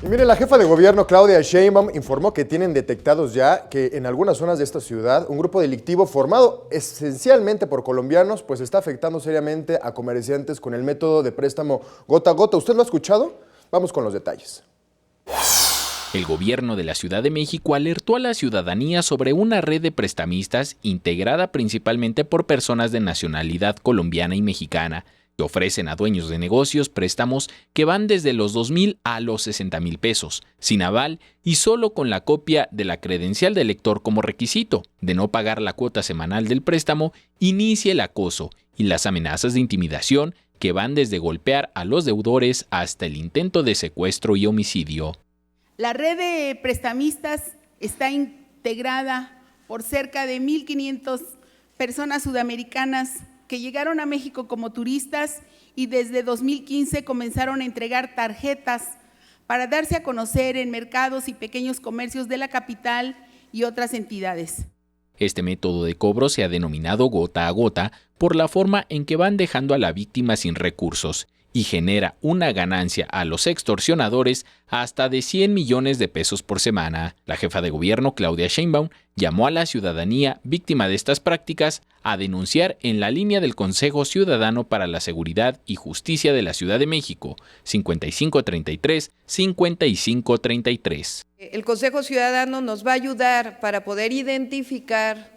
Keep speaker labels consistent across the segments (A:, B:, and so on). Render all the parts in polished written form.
A: Y mire, la jefa de gobierno Claudia Sheinbaum informó que tienen detectados ya que en algunas zonas de esta ciudad un grupo delictivo formado esencialmente por colombianos pues está afectando seriamente a comerciantes con el método de préstamo gota a gota. ¿Usted lo ha escuchado? Vamos con los detalles.
B: El gobierno de la Ciudad de México alertó a la ciudadanía sobre una red de prestamistas integrada principalmente por personas de nacionalidad colombiana y mexicana, que ofrecen a dueños de negocios préstamos que van desde los 2,000 a los 60,000 pesos, sin aval y solo con la copia de la credencial del lector como requisito. De no pagar la cuota semanal del préstamo, inicia el acoso y las amenazas de intimidación que van desde golpear a los deudores hasta el intento de secuestro y homicidio.
C: La red de prestamistas está integrada por cerca de 1,500 personas sudamericanas que llegaron a México como turistas y desde 2015 comenzaron a entregar tarjetas para darse a conocer en mercados y pequeños comercios de la capital y otras entidades.
B: Este método de cobro se ha denominado gota a gota por la forma en que van dejando a la víctima sin recursos y genera una ganancia a los extorsionadores hasta de 100 millones de pesos por semana. La jefa de gobierno, Claudia Sheinbaum, llamó a la ciudadanía víctima de estas prácticas a denunciar en la línea del Consejo Ciudadano para la Seguridad y Justicia de la Ciudad de México, 5533-5533.
D: El Consejo Ciudadano nos va a ayudar para poder identificar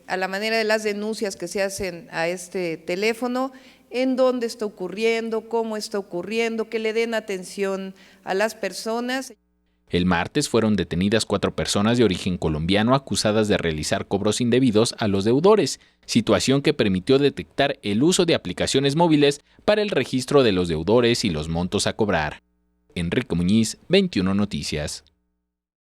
D: a la manera de las denuncias que se hacen a este teléfono, en dónde está ocurriendo, cómo está ocurriendo, que le den atención a las personas.
B: El martes fueron detenidas 4 personas de origen colombiano acusadas de realizar cobros indebidos a los deudores, situación que permitió detectar el uso de aplicaciones móviles para el registro de los deudores y los montos a cobrar. Enrique Muñiz, 21 Noticias.